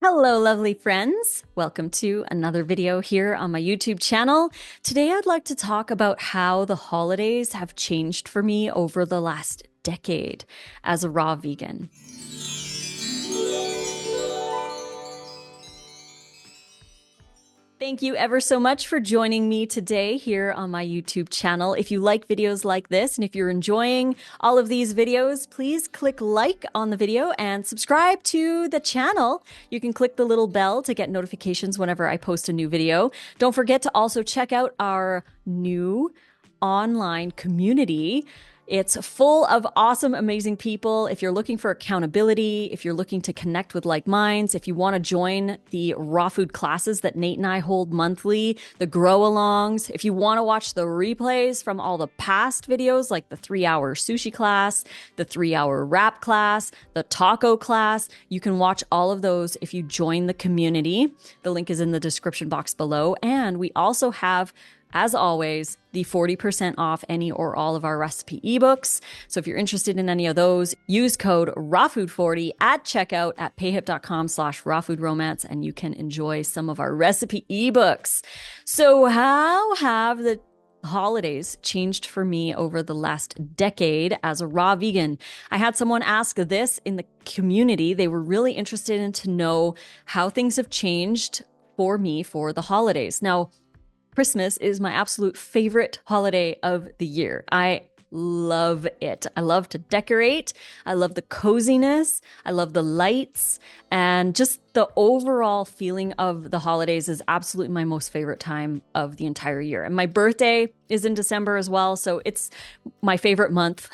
Hello, lovely friends. Welcome to another video here on my YouTube channel. Today, I'd like to talk about how the holidays have changed for me over the last decade as a raw vegan. Thank you ever so much for joining me today here on my YouTube channel. If you like videos like this and if you're enjoying all of these videos, please click like on the video and subscribe to the channel. You can click the little bell to get notifications whenever I post a new video. Don't forget to also check out our new online community. It's full of awesome, amazing people. If you're looking for accountability, if you're looking to connect with like minds, if you want to join the raw food classes that Nate and I hold monthly, the grow alongs, if you want to watch the replays from all the past videos, like the 3-hour sushi class, the 3-hour wrap class, the taco class, you can watch all of those if you join the community. The link is in the description box below. And we also have, as always, the 40% off any or all of our recipe ebooks. So if you're interested in any of those, use code RAWFOOD40 at checkout at payhip.com/rawfoodromance and you can enjoy some of our recipe ebooks. So how have the holidays changed for me over the last decade as a raw vegan? I had someone ask this in the community. They were really interested in to know how things have changed for me for the holidays. Now, Christmas is my absolute favorite holiday of the year. I love it. I love to decorate. I love the coziness. I love the lights, and just the overall feeling of the holidays is absolutely my most favorite time of the entire year. And my birthday is in December as well, so it's my favorite month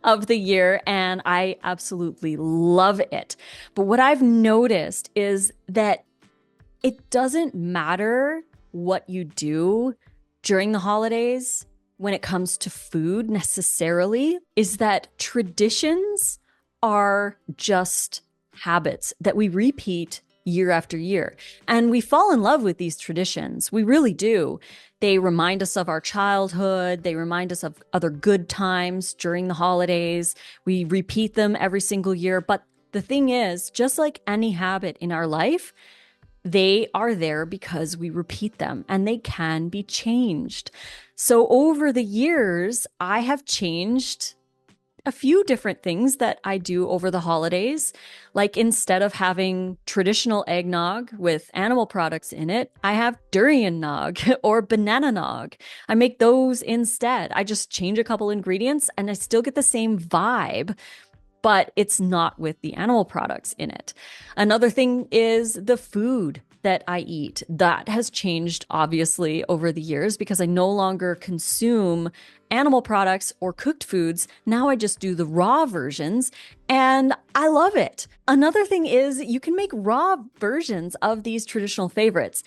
of the year, and I absolutely love it. But what I've noticed is that it doesn't matter what you do during the holidays when it comes to food necessarily, is that traditions are just habits that we repeat year after year. And we fall in love with these traditions. We really do. They remind us of our childhood. They remind us of other good times during the holidays. We repeat them every single year. But the thing is, just like any habit in our life, they are there because we repeat them and they can be changed. So over the years, I have changed a few different things that I do over the holidays. Like, instead of having traditional eggnog with animal products in it, I have durian nog or banana nog. I make those instead. I just change a couple ingredients and I still get the same vibe, but it's not with the animal products in it. Another thing is the food that I eat. That has changed, obviously, over the years because I no longer consume animal products or cooked foods. Now I just do the raw versions and I love it. Another thing is you can make raw versions of these traditional favorites.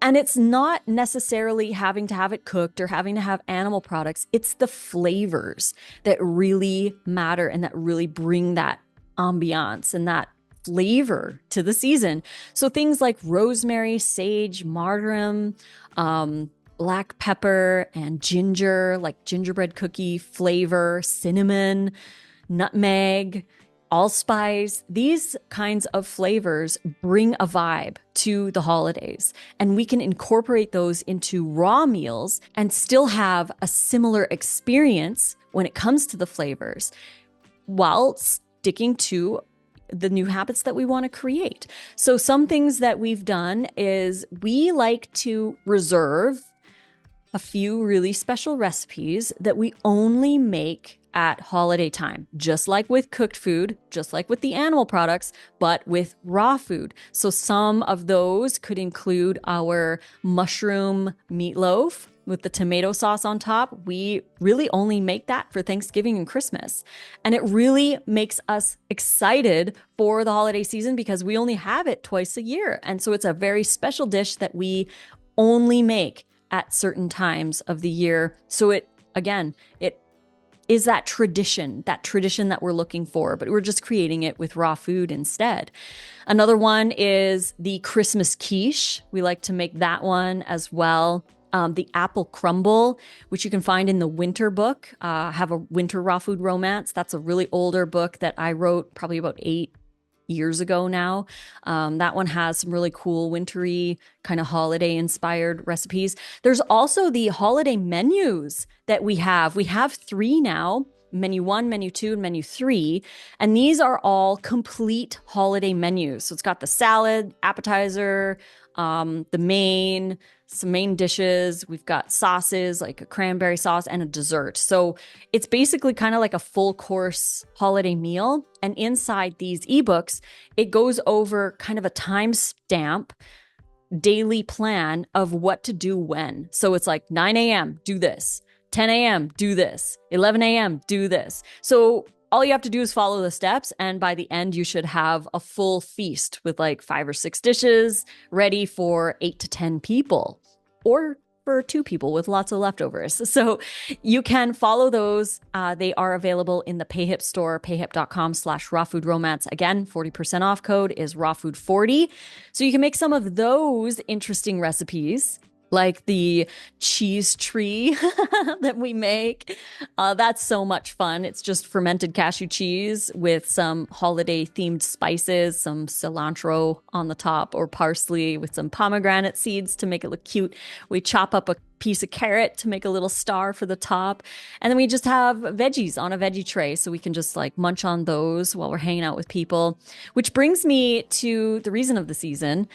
And it's not necessarily having to have it cooked or having to have animal products. It's the flavors that really matter and that really bring that ambiance and that flavor to the season. So things like rosemary, sage, marjoram, black pepper, and ginger, like gingerbread cookie flavor, cinnamon, nutmeg, allspice. These kinds of flavors bring a vibe to the holidays, and we can incorporate those into raw meals and still have a similar experience when it comes to the flavors while sticking to the new habits that we want to create. So some things that we've done is we like to reserve a few really special recipes that we only make at holiday time, just like with cooked food, just like with the animal products, but with raw food. So some of those could include our mushroom meatloaf with the tomato sauce on top. We really only make that for Thanksgiving and Christmas. And it really makes us excited for the holiday season because we only have it twice a year. And so it's a very special dish that we only make at certain times of the year. So it is that tradition that we're looking for, but we're just creating it with raw food instead. Another one is the Christmas quiche. We like to make that one as well. The apple crumble, which you can find in the winter book, have a winter raw food romance. That's a really older book that I wrote probably about 8 years ago now. That one has some really cool wintry kind of holiday inspired recipes. There's also the holiday menus that we have. We have three now. Menu 1, Menu 2, and Menu 3. And these are all complete holiday menus. So it's got the salad, appetizer, the main, some main dishes. We've got sauces like a cranberry sauce and a dessert. So it's basically kind of like a full course holiday meal. And inside these ebooks, it goes over kind of a timestamp daily plan of what to do when. So it's like 9 a.m., do this. 10 a.m., do this. 11 a.m., do this. So all you have to do is follow the steps. And by the end, you should have a full feast with like 5 or 6 dishes ready for 8 to 10 people or for 2 people with lots of leftovers. So you can follow those. They are available in the PayHip store, payhip.com/rawfoodromance. Again, 40% off code is rawfood40. So you can make some of those interesting recipes like the cheese tree that we make. That's so much fun. It's just fermented cashew cheese with some holiday themed spices, some cilantro on the top or parsley with some pomegranate seeds to make it look cute. We chop up a piece of carrot to make a little star for the top. And then we just have veggies on a veggie tray so we can just like munch on those while we're hanging out with people. Which brings me to the reason of the season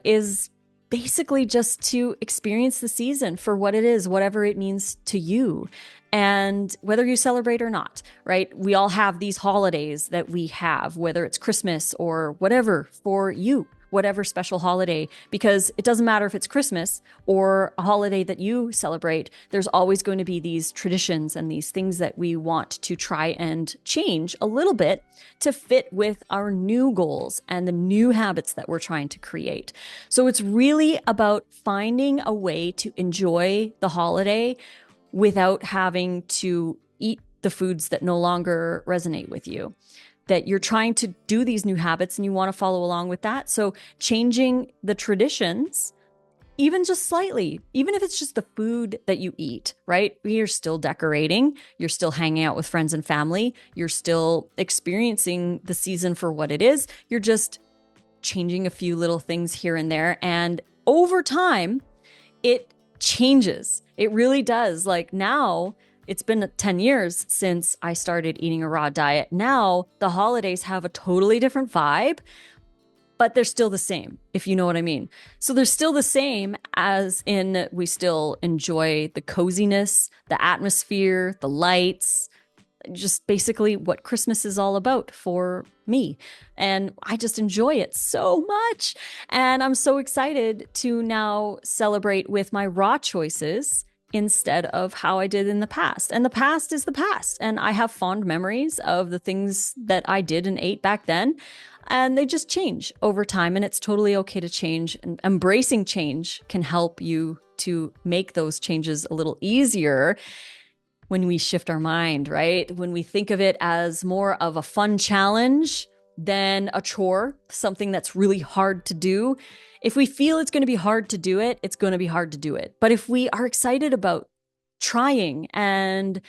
is basically just to experience the season for what it is, whatever it means to you, and whether you celebrate or not, right? We all have these holidays that we have, whether it's Christmas or whatever for you, whatever special holiday, because it doesn't matter if it's Christmas or a holiday that you celebrate. There's always going to be these traditions and these things that we want to try and change a little bit to fit with our new goals and the new habits that we're trying to create. So it's really about finding a way to enjoy the holiday without having to eat the foods that no longer resonate with you. That you're trying to do these new habits and you want to follow along with that. So changing the traditions, even just slightly, even if it's just the food that you eat, right? You're still decorating, you're still hanging out with friends and family, you're still experiencing the season for what it is. You're just changing a few little things here and there. And over time, it changes. It really does. Like now, it's been 10 years since I started eating a raw diet. Now the holidays have a totally different vibe, but they're still the same, if you know what I mean. So they're still the same as in we still enjoy the coziness, the atmosphere, the lights, just basically what Christmas is all about for me. And I just enjoy it so much. And I'm so excited to now celebrate with my raw choices instead of how I did in the past. And the past is the past. And I have fond memories of the things that I did and ate back then. And they just change over time. And it's totally okay to change. And embracing change can help you to make those changes a little easier when we shift our mind, right? When we think of it as more of a fun challenge than a chore, something that's really hard to do. If we feel it's going to be hard to do it, it's going to be hard to do it. But if we are excited about trying and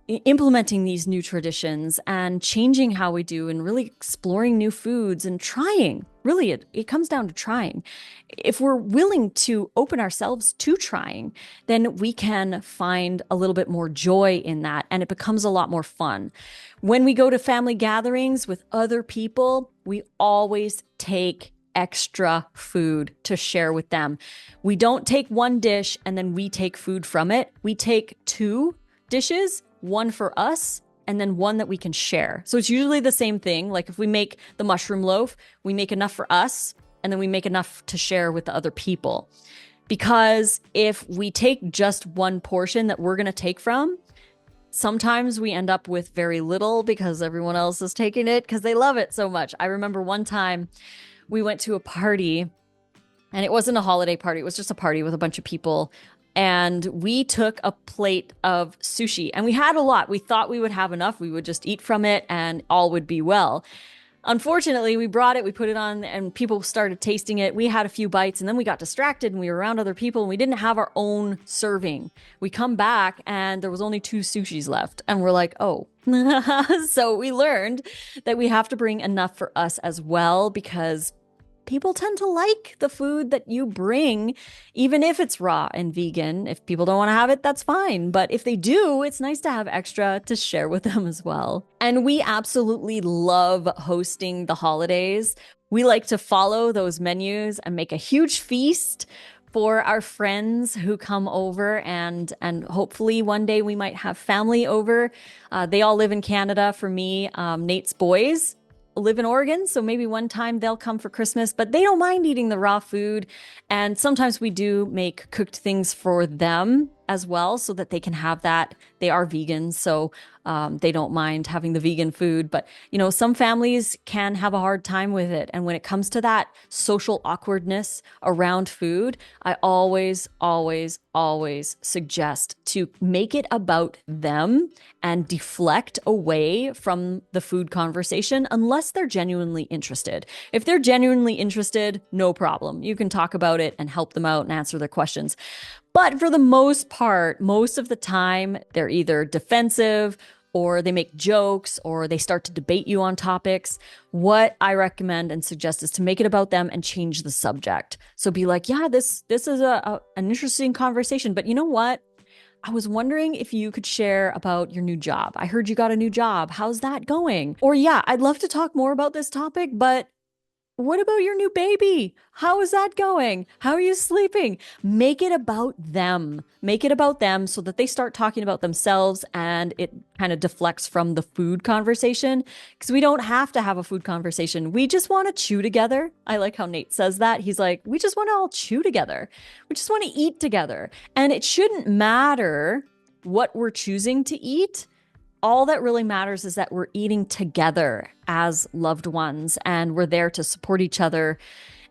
implementing these new traditions and changing how we do and really exploring new foods and trying, really, it comes down to trying. If we're willing to open ourselves to trying, then we can find a little bit more joy in that and it becomes a lot more fun. When we go to family gatherings with other people, we always take extra food to share with them. We don't take one dish and then we take food from it. We take 2 dishes, one for us and then one that we can share. So it's usually the same thing. Like if we make the mushroom loaf, we make enough for us and then we make enough to share with the other people. Because if we take just one portion that we're going to take from, sometimes we end up with very little because everyone else is taking it because they love it so much. I remember one time we went to a party and it wasn't a holiday party. It was just a party with a bunch of people. And we took a plate of sushi and we had a lot. We thought we would have enough. We would just eat from it and all would be well. Unfortunately, we brought it, we put it on, and people started tasting it. We had a few bites, and then we got distracted and we were around other people, and we didn't have our own serving. We come back, and there was only 2 sushis left. And we're like, oh. So we learned that we have to bring enough for us as well, because people tend to like the food that you bring, even if it's raw and vegan. If people don't want to have it, that's fine. But if they do, it's nice to have extra to share with them as well. And we absolutely love hosting the holidays. We like to follow those menus and make a huge feast for our friends who come over, and hopefully one day we might have family over. They all live in Canada. For me, Nate's boys live in Oregon, so maybe one time they'll come for Christmas, but they don't mind eating the raw food. And sometimes we do make cooked things for them as well, so that they can have that. They are vegans, so they don't mind having the vegan food. But, you know, some families can have a hard time with it. And when it comes to that social awkwardness around food, I always, always, always suggest to make it about them and deflect away from the food conversation unless they're genuinely interested. If they're genuinely interested, no problem. You can talk about it and help them out and answer their questions. But for the most part, most of the time, they're either defensive or they make jokes or they start to debate you on topics. What I recommend and suggest is to make it about them and change the subject. So be like, yeah, this is an interesting conversation, but you know what? I was wondering if you could share about your new job. I heard you got a new job. How's that going? Or yeah, I'd love to talk more about this topic, but what about your new baby? How is that going? How are you sleeping? Make it about them. Make it about them so that they start talking about themselves, and it kind of deflects from the food conversation, because we don't have to have a food conversation. We just want to chew together. I like how Nate says that. He's like, we just want to all chew together. We just want to eat together. And it shouldn't matter what we're choosing to eat. All that really matters is that we're eating together as loved ones, and we're there to support each other.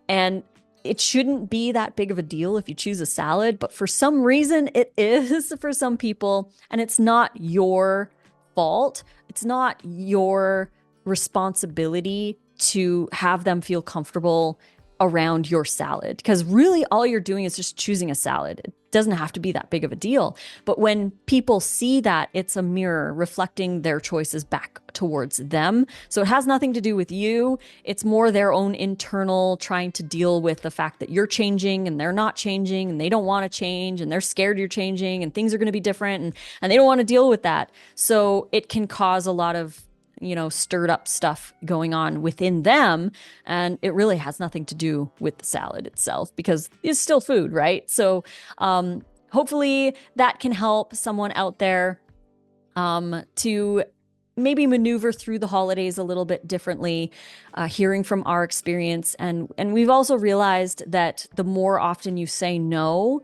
And it shouldn't be that big of a deal if you choose a salad, but for some reason it is for some people, and it's not your fault. It's not your responsibility to have them feel comfortable around your salad, because really all you're doing is just choosing a salad. It doesn't have to be that big of a deal. But when people see that, it's a mirror reflecting their choices back towards them. So it has nothing to do with you. It's more their own internal trying to deal with the fact that you're changing and they're not changing, and they don't want to change, and they're scared you're changing and things are going to be different, and they don't want to deal with that. So it can cause a lot of stirred up stuff going on within them. And it really has nothing to do with the salad itself, because it's still food, right? So hopefully that can help someone out there to maybe maneuver through the holidays a little bit differently, hearing from our experience. And we've also realized that the more often you say no,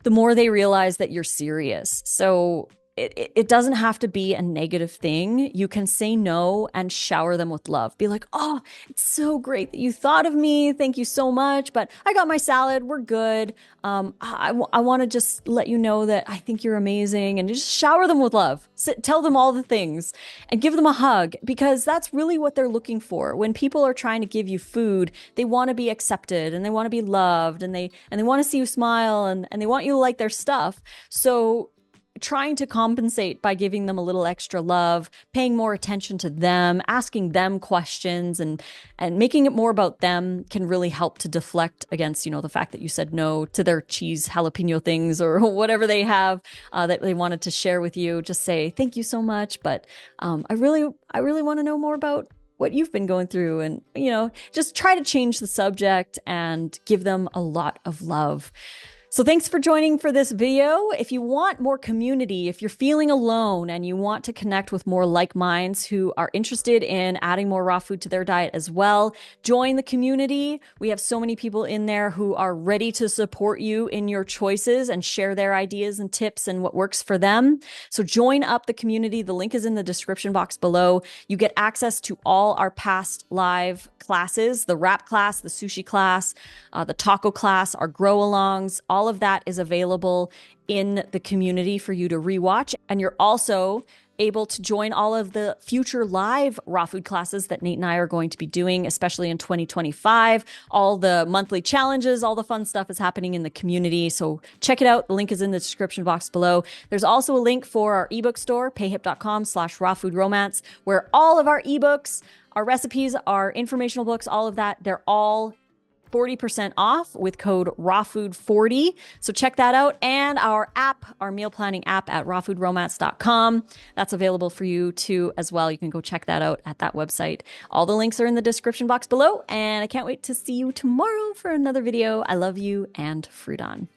the more they realize that you're serious. So it doesn't have to be a negative thing. You can say no and shower them with love. Be like, oh, it's so great that you thought of me. Thank you so much. But I got my salad. We're good. I want to just let you know that I think you're amazing. And just shower them with love. Tell them all the things and give them a hug, because that's really what they're looking for. When people are trying to give you food, they want to be accepted and they want to be loved, and they want to see you smile, and they want you to like their stuff. So trying to compensate by giving them a little extra love, paying more attention to them, asking them questions, and making it more about them can really help to deflect against, the fact that you said no to their cheese jalapeno things or whatever they have that they wanted to share with you. Just say, thank you so much, but I really want to know more about what you've been going through, and, just try to change the subject and give them a lot of love. So thanks for joining for this video. If you want more community, if you're feeling alone and you want to connect with more like minds who are interested in adding more raw food to their diet as well, join the community. We have so many people in there who are ready to support you in your choices and share their ideas and tips and what works for them. So join up the community. The link is in the description box below. You get access to all our past live classes, the wrap class, the sushi class, the taco class, our grow alongs. All of that is available in the community for you to rewatch. And you're also able to join all of the future live raw food classes that Nate and I are going to be doing, especially in 2025. All the monthly challenges, all the fun stuff is happening in the community. So check it out. The link is in the description box below. There's also a link for our ebook store, payhip.com/rawfoodromance, where all of our ebooks, our recipes, our informational books, all of that, they're all 40% off with code RAWFOOD40. So check that out. And our app, our meal planning app at rawfoodromance.com. That's available for you too as well. You can go check that out at that website. All the links are in the description box below. And I can't wait to see you tomorrow for another video. I love you and fruit on.